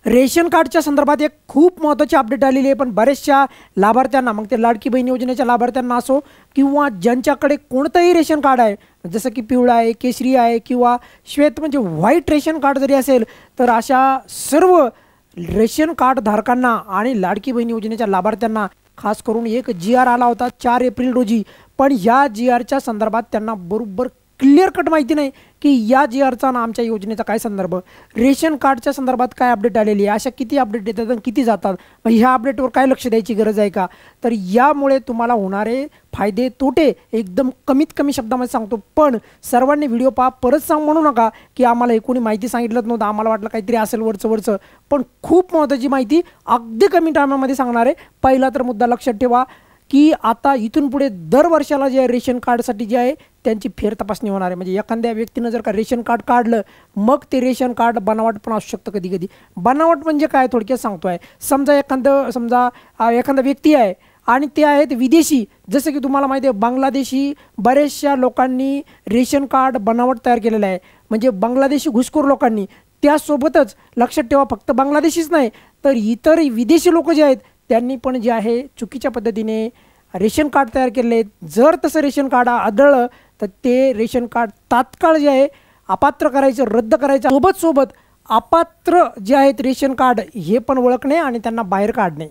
Ration कार्डच्या संदर्भात एक खूप महत्त्वाची अपडेट आलेली आहे, पण बऱ्याचशा लाभार्थ्यांना, मग ते लाडकी बहीण योजनेच्या लाभार्थ्यांना असो किंवा ज्यांच्याकडे कोणतंही रेशन कार्ड आहे, जसं की पिवळा आहे, केशरी आहे किंवा श्वेत म्हणजे व्हाईट रेशन कार्ड जरी असेल, तर अशा सर्व रेशन कार्ड धारकांना आणि लाडकी बहीण योजनेच्या लाभार्थ्यांना खास करून एक GR आला होता 4 एप्रिल रोजी, पण या GRच्या संदर्भात त्यांना बरोबर क्लिअर कट माहिती नाही की या GRचा ना आमच्या योजनेचा काय संदर्भ, रेशन कार्डच्या संदर्भात काय अपडेट आलेली आहे, अशा किती अपडेट येतात आणि किती जातात, मग ह्या अपडेटवर काय लक्ष द्यायची गरज आहे का. तर यामुळे तुम्हाला होणारे फायदे तोटे एकदम कमीत कमी शब्दामध्ये सांगतो, पण सर्वांनी व्हिडिओ पहा, परत सांग म्हणू नका की आम्हाला हे कोणी माहिती सांगितलंच नव्हतं, आम्हाला वाटलं काहीतरी असेल वरचं, पण खूप महत्त्वाची माहिती अगदी कमी टायमामध्ये सांगणार आहे. पहिला तर मुद्दा लक्षात ठेवा की आता इथून पुढे दर वर्षाला जे रेशन कार्डसाठी जे आहे त्यांची फेर तपासणी होणार आहे. म्हणजे एखाद्या व्यक्तीनं जर का रेशन कार्ड काढलं, मग ते रेशन कार्ड बनावट पण असू शकतं कधी कधी. बनावट म्हणजे काय थोडक्यात सांगतोय, समजा एखादा व्यक्ती आहे आणि ते आहेत विदेशी, जसं की तुम्हाला माहिती आहे बांगलादेशी बऱ्याचशा लोकांनी रेशन कार्ड बनावट तयार केलेलं आहे, म्हणजे बांगलादेशी घुसखोर लोकांनी. त्यासोबतच लक्षात ठेवा फक्त बांगलादेशीच नाही तर इतर विदेशी लोक जे आहेत त्यांनी पण जे आहे चुकीच्या पद्धतीने रेशन कार्ड तयार केलेले आहेत. जर तसं रेशन कार्ड आढळलं तर ते रेशन कार्ड तात्काळ जे आहे अपात्र करायचं, रद्द करायचं. सोबत अपात्र जे आहेत रेशन कार्ड हे पण ओळखणे आणि त्यांना बाहेर काढणे.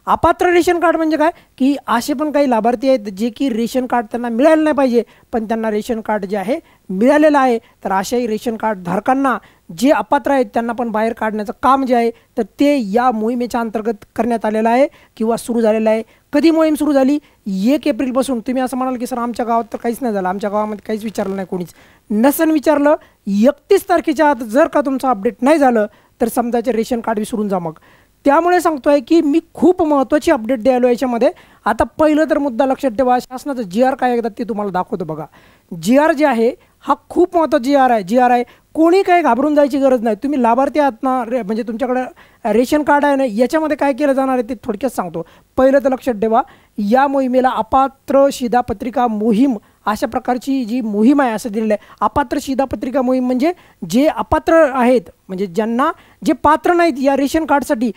अपात्र रेशन कार्ड म्हणजे काय की असे पण काही लाभार्थी आहेत जे की रेशन कार्ड त्यांना मिळालं नाही पाहिजे, पण त्यांना रेशन कार्ड जे आहे मिळालेलं आहे. तर अशाही रेशन कार्ड धारकांना जे अपात्र आहेत त्यांना पण बाहेर काढण्याचं काम जे आहे तर ते या मोहिमेच्या अंतर्गत करण्यात आलेलं आहे किंवा सुरू झालेलं आहे. कधी मोहीम सुरू झाली? 1 एप्रिलपासून. तुम्ही असं म्हणाल की सर आमच्या गावात तर काहीच नाही झालं, आमच्या गावामध्ये काहीच विचारलं नाही, कोणीच नसन विचारलं. 31 तारखेच्या आत जर का तुमचं अपडेट नाही झालं तर समजायचे रेशन कार्ड विसरून जा. मग त्यामुळे सांगतोय की मी खूप महत्त्वाची अपडेट द्यायलो याच्यामध्ये. आता पहिलं तर मुद्दा लक्षात ठेवा, शासनाचं GR काय एकदा ते तुम्हाला दाखवतो बघा. GR जे आहे हा खूप महत्त्वाचा GR आहे. कोणी काही घाबरून जायची गरज नाही. तुम्ही लाभार्थी आहात ना, म्हणजे तुमच्याकडे रेशन कार्ड आहे ना, याच्यामध्ये काय केलं जाणार आहे ते थोडक्यात सांगतो. पहिलं तर लक्षात ठेवा, या मोहिमेला अपात्र शिधापत्रिका मोहीम अशा प्रकारची जी मोहीम आहे असं दिलेलं आहे. अपात्र शिधापत्रिका मोहीम म्हणजे जे अपात्र आहेत, म्हणजे ज्यांना जे पात्र नाहीत या रेशन कार्डसाठी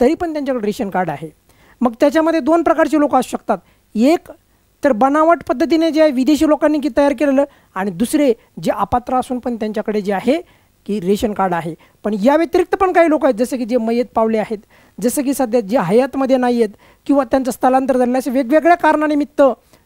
तरी पण त्यांच्याकडे रेशन कार्ड आहे. मग त्याच्यामध्ये 2 प्रकारचे लोक असू शकतात. एक तर बनावट पद्धतीने जे आहे विदेशी लोकांनी की तयार केलेलं, आणि दुसरे जे अपात्र असून पण त्यांच्याकडे जे आहे की रेशन कार्ड आहे. पण या व्यतिरिक्त पण काही लोक आहेत जसं की जे मयत पावले आहेत, जसं की सध्या जे हयातमध्ये नाही आहेत किंवा त्यांचं स्थलांतर झालेलं असे वेगवेगळ्या कारणानिमित्त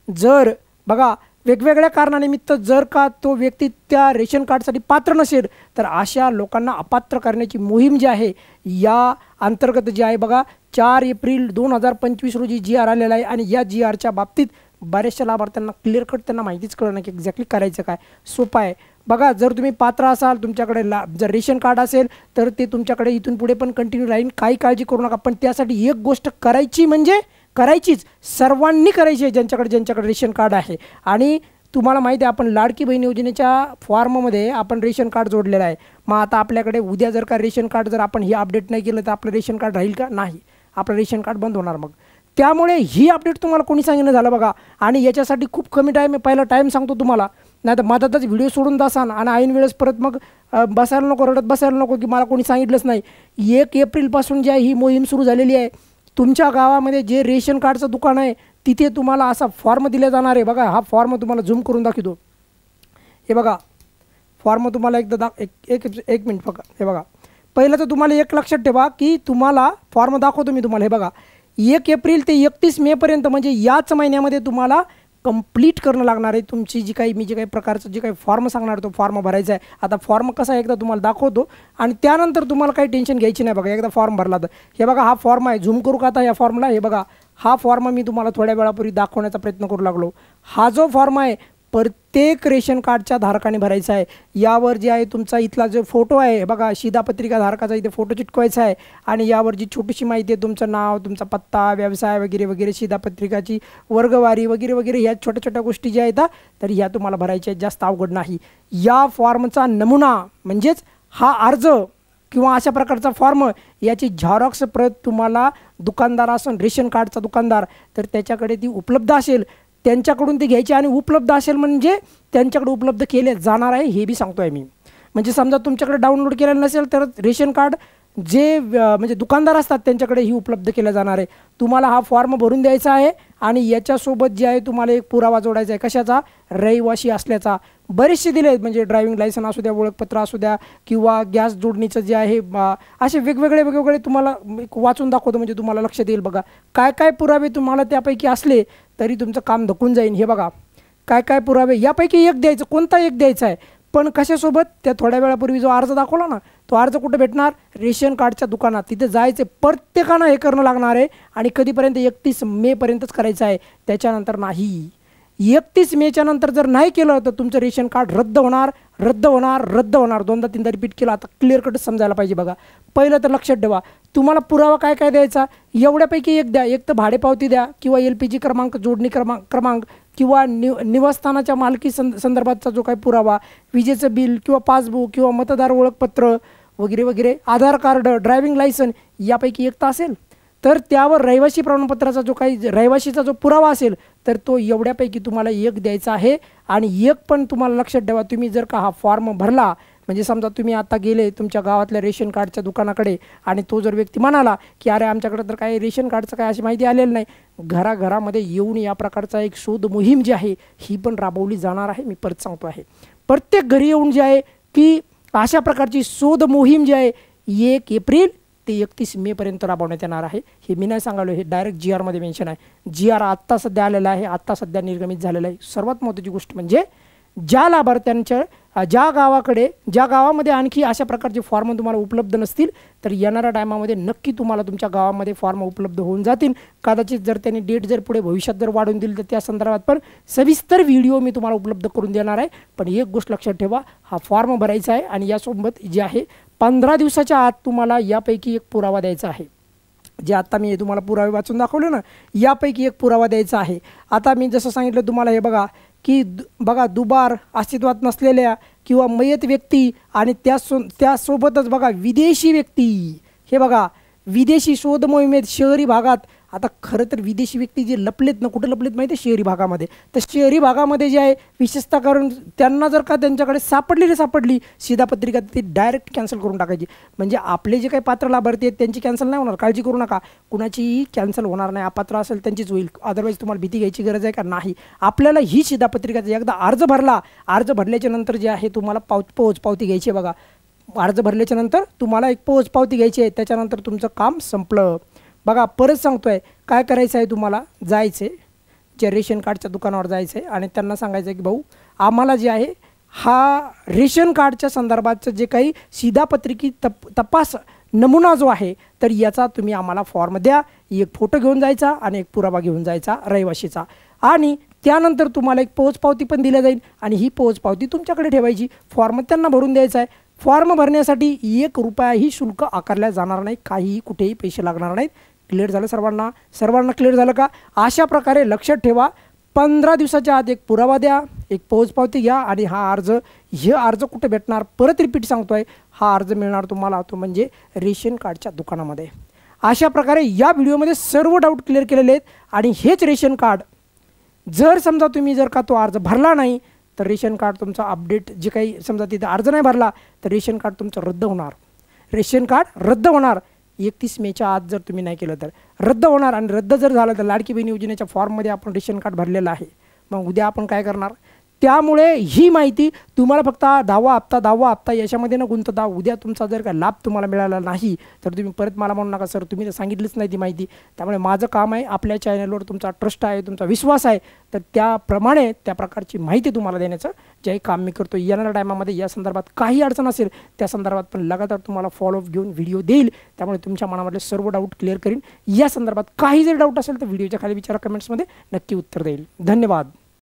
जर बघा वेगवेगळ्या कारणानिमित्त जर का तो व्यक्ती त्या रेशन कार्डसाठी पात्र नसेल तर अशा लोकांना अपात्र करण्याची मोहीम जी आहे या अंतर्गत जी आहे बघा 4 एप्रिल 2025 रोजी GR आलेला आहे. आणि या GRच्या बाबतीत बऱ्याचशा लाभार्थ्यांना क्लिअर कट त्यांना माहितीच कळलं की एक्झॅक्टली करायचं काय. सोपं आहे बघा. जर तुम्ही पात्र असाल, तुमच्याकडे जर रेशन कार्ड असेल तर ते तुमच्याकडे इथून पुढे पण कंटिन्यू राहील, काही काळजी करू नका. पण त्यासाठी एक गोष्ट करायची म्हणजे करायचीच, सर्वांनी करायची आहे ज्यांच्याकडे रेशन कार्ड आहे. आणि तुम्हाला माहिती आहे आपण लाडकी बहीण योजनेच्या फॉर्ममध्ये आपण रेशन कार्ड जोडलेलं आहे. मग आता आपल्याकडे उद्या जर का रेशन कार्ड जर आपण हे अपडेट नाही केलं तर आपलं रेशन कार्ड राहील का? नाही, आपलं रेशन कार्ड बंद होणार. मग त्यामुळे ही अपडेट तुम्हाला कोणी सांगितलं झालं बघा. आणि याच्यासाठी खूप कमी टाईम आहे, पहिला टाईम सांगतो तुम्हाला, नाही तर मधातच व्हिडिओ सोडून जासान आणि ऐन वेळेस परत मग बसायला नको, रडत बसायला नको की मला कोणी सांगितलंच नाही. 1 एप्रिलपासून जी आहे ही मोहीम सुरू झालेली आहे. तुमच्या गावामध्ये जे रेशन कार्डचं दुकान आहे तिथे तुम्हाला असा फॉर्म दिला जाणार आहे बघा. हा फॉर्म तुम्हाला झूम करून दाखवतो. हे बघा फॉर्म तुम्हाला एकदा एक मिनिट बघा. हे बघा, पहिलं तर तुम्हाला एक लक्षात ठेवा की तुम्हाला फॉर्म दाखवतो मी तुम्हाला. हे बघा 1 एप्रिल ते 31 मेपर्यंत म्हणजे याच महिन्यामध्ये तुम्हाला कंप्लीट करणं लागणार आहे. तुमची जी काही मी जे काही प्रकारचं जे काही फॉर्म सांगणार तो फॉर्म भरायचा आहे. आता फॉर्म कसा एकदा तुम्हाला दाखवतो आणि त्यानंतर तुम्हाला काही टेन्शन घ्यायची नाही बघा. एकदा फॉर्म भरला तर हे बघा हा फॉर्म आहे. झूम करू का आता या फॉर्मला? हे बघा हा फॉर्म मी तुम्हाला थोड्या वेळापूर्वी दाखवण्याचा प्रयत्न करू लागलो. हा जो फॉर्म आहे प्रत्येक रेशन कार्डच्या धारकाने भरायचा आहे. यावर जे आहे तुमचा इथला जो फोटो आहे बघा, शिधापत्रिका धारकाचा इथे फोटो चिटकवायचा आहे. आणि यावर जी छोटीशी माहिती आहे, तुमचं नाव, तुमचा पत्ता, व्यवसाय वगैरे वगैरे, शिधापत्रिकाची वर्गवारी वगैरे वगैरे, ह्या छोट्या छोट्या गोष्टी ज्या आहेत तर ह्या तुम्हाला भरायच्या आहेत. जास्त अवघड नाही. या फॉर्मचा नमुना म्हणजेच हा अर्ज किंवा अशा प्रकारचा फॉर्म याची झेरॉक्स प्रत तुम्हाला दुकानदार असून रेशन कार्डचा दुकानदार तर त्याच्याकडे ती उपलब्ध असेल, त्यांच्याकडून ते घ्यायची. आणि उपलब्ध असेल म्हणजे त्यांच्याकडे उपलब्ध केले जाणार आहे हे बी सांगतो आहे मी. म्हणजे समजा तुमच्याकडे डाउनलोड केलेलं नसेल तर रेशन कार्ड जे म्हणजे दुकानदार असतात त्यांच्याकडे ही उपलब्ध केलं जाणार आहे। तुम्हाला हा फॉर्म भरून द्यायचा आहे आणि याच्यासोबत जे आहे तुम्हाला एक पुरावा जोडायचा आहे, कशाचा? रहिवासी असल्याचा। बरेचसे दिले आहेत, म्हणजे ड्रायव्हिंग लायसन असू द्या, ओळखपत्र असू द्या, किंवा गॅस जोडणीचं जे आहे, असे वेगवेगळे तुम्हाला वाचून दाखवतो, म्हणजे तुम्हाला लक्षात येईल। बघा काय काय पुरावे तुम्हाला त्यापैकी असले तरी तुमचं काम धकून जाईल। हे बघा काय काय पुरावे, यापैकी एक द्यायचं, कोणता एक द्यायचा आहे, पण कशासोबत? त्या थोड्या वेळापूर्वी जो अर्ज दाखवला ना, तो अर्ज कुठे भेटणार? रेशन कार्डच्या दुकानात। तिथे जायचे, प्रत्येकानं हे करणं लागणार आहे आणि कधीपर्यंत? 31 मे पर्यंतच करायचं आहे, त्याच्यानंतर नाही। 31 मेच्या नंतर जर नाही केलं तर तुमचं रेशन कार्ड रद्द होणार, रद्द होणार, रद्द होणार। दोनदा तीनदा रिपीट केला, आता क्लिअर कट समजायला पाहिजे। बघा पहिलं तर लक्षात ठेवा, तुम्हाला पुरावा काय काय द्यायचा? एवढ्यापैकी एक द्या, एक तर भाडेपावती द्या, किंवा LPG क्रमांक, जोडणी क्रमांक, किंवा निवासस्थानाच्या मालकी संदर्भातचा जो काही पुरावा, विजेचं बिल किंवा पासबुक किंवा मतदार ओळखपत्र वगैरे वगैरे, आधार कार्ड, ड्रायव्हिंग लायसन, यापैकी एक तर असेल तर त्यावर रहिवासी प्रमाणपत्राचा जो काही रहिवासीचा जो पुरावा असेल तर तो एवढ्यापैकी तुम्हाला एक द्यायचा आहे। आणि एक पण तुम्हाला लक्षात ठेवा, तुम्ही जर का हा फॉर्म भरला, म्हणजे समजा तुम्ही आता गेले तुमच्या गावातल्या रेशन कार्डच्या दुकानाकडे आणि तो जर व्यक्ती म्हणाला की अरे आमच्याकडे तर काही रेशन कार्डचं काय अशी माहिती आलेली नाही, घराघरामध्ये येऊन या प्रकारचा एक शोध मोहीम जी आहे ही पण राबवली जाणार आहे। मी परत सांगतो आहे, प्रत्येक घरी येऊन जे आहे की अशा प्रकारची शोध मोहीम जी आहे 1 एप्रिल ते 31 मे पर्यंत राबवण्यात येणार आहे। हे मी नाही सांगालो, हे डायरेक्ट GR मध्ये मेन्शन आहे। GR आत्ता सध्या आलेला आहे, आत्ता सध्या निर्गमित झालेला आहे। सर्वात महत्त्वाची गोष्ट म्हणजे ज्या लाभार्थ्यांच्या ज्या गावामध्ये आणखी अशा प्रकारचे फॉर्म तुम्हाला उपलब्ध नसतील तर येणाऱ्या टायमामध्ये नक्की तुम्हाला तुमच्या गावामध्ये फॉर्म उपलब्ध होऊन जातील। कदाचित जर त्यांनी डेट जर पुढे भविष्यात जर वाढवून दिली तर त्या संदर्भात पण सविस्तर व्हिडिओ मी तुम्हाला उपलब्ध करून देणार आहे। पण एक गोष्ट लक्षात ठेवा, हा फॉर्म भरायचा आहे आणि यासोबत जे आहे 15 दिवसाच्या आत तुम्हाला यापैकी एक पुरावा द्यायचा आहे। जे आता मी तुम्हाला पुरावे वाचून दाखवले ना, यापैकी एक पुरावा द्यायचा आहे। आता मी जसं सांगितलं तुम्हाला, हे बघा की बघा दुबार, अस्तित्वात नसलेल्या किंवा मयत व्यक्ती आणि त्यासोबतच बघा विदेशी व्यक्ती, हे बघा विदेशी शोध मोहिमेत शहरी भागात। आता खरं तर विदेशी व्यक्ती जे लपलेत ना, कुठे लपलेत माहिती आहे? शहरी भागामध्ये। तर शहरी भागामध्ये जे आहे विशेषतः करून त्यांना जर का त्यांच्याकडे सापडली शिधापत्रिका, ती डायरेक्ट कॅन्सल करून टाकायची। म्हणजे आपले जे काही पात्र लाभार्थी आहेत त्यांची कॅन्सल नाही होणार, काळजी करू नका, कुणाचीही कॅन्सल होणार नाही। अपात्र असेल त्यांचीच होईल, अदरवाईज तुम्हाला भीती घ्यायची गरज आहे का? नाही। आपल्याला ही शिधापत्रिकाचा एकदा अर्ज भरला, अर्ज भरल्याच्या नंतर जे आहे तुम्हाला पोहोचपावती घ्यायची आहे। बघा अर्ज भरल्याच्या नंतर तुम्हाला एक पोहोचपावती घ्यायची आहे, त्याच्यानंतर तुमचं काम संपलं। बघा परत सांगतोय, काय करायचं आहे तुम्हाला? जायचं आहे जे रेशन कार्डच्या दुकानावर जायचं आहे आणि त्यांना सांगायचं आहे की भाऊ आम्हाला जे आहे हा रेशन कार्डच्या संदर्भाचं जे काही शिधापत्रिकी तपास नमुना जो आहे तर याचा तुम्ही आम्हाला फॉर्म द्या। एक फोटो घेऊन जायचा आणि एक पुरावा घेऊन जायचा रहिवाशीचा, आणि त्यानंतर तुम्हाला एक पोहोचपावती पण दिली जाईल आणि ही पोहोचपावती तुमच्याकडे ठेवायची। फॉर्म त्यांना भरून द्यायचा आहे। फॉर्म भरण्यासाठी 1 रुपयाही शुल्क आकारला जाणार नाही, काहीही कुठेही पैसे लागणार नाहीत। क्लिअर झालं सर्वांना क्लिअर झालं का? अशा प्रकारे लक्षात ठेवा, 15 दिवसाच्या आत एक पुरावा द्या, एक पोहोचपावती घ्या आणि हे अर्ज कुठे भेटणार? परत रिपीट सांगतोय, हा अर्ज मिळणार तुम्हाला तो म्हणजे रेशन कार्डच्या दुकानामध्ये। अशा प्रकारे या व्हिडिओमध्ये सर्व डाऊट क्लिअर केलेले आहेत। आणि हेच रेशन कार्ड जर समजा तुम्ही जर का तो अर्ज भरला नाही तर रेशन कार्ड तुमचा अपडेट, जे काही समजा तिथे अर्ज नाही भरला तर रेशन कार्ड तुमचं रद्द होणार। रेशन कार्ड रद्द होणार 31 मेच्या आत जर तुम्ही नाही केलं तर रद्द होणार। आणि रद्द जर झालं तर लाडकी बहीण योजनेच्या फॉर्ममध्ये आपण रेशन कार्ड भरलेलं आहे, मग उद्या आपण काय करणार? त्यामुळे ही माहिती तुम्हाला फक्त 10वा हप्ता याच्यामध्ये न गुंतता उद्या तुमचा जर का लाभ तुम्हाला मिळाला नाही तर तुम्ही परत मला म्हणू नका सर तुम्ही तर सांगितलीच नाही ती माहिती। त्यामुळे माझं काम आहे, आपल्या चॅनलवर तुमचा ट्रस्ट आहे, तुमचा विश्वास आहे, तर त्याप्रमाणे त्या प्रकारची माहिती तुम्हाला देण्याचं जे काम मी करतो। येणाऱ्या टायमामध्ये या संदर्भात काही अडचण असेल त्या संदर्भात पण लगातार तुम्हाला फॉलोअप घेऊन व्हिडिओ देईल। त्यामुळे तुमच्या मनामधले सर्व डाऊट क्लिअर करीन। या संदर्भात काही जर डाऊट असेल तर व्हिडिओच्या खाली विचारा, कमेंट्समध्ये नक्की उत्तर देईल। धन्यवाद।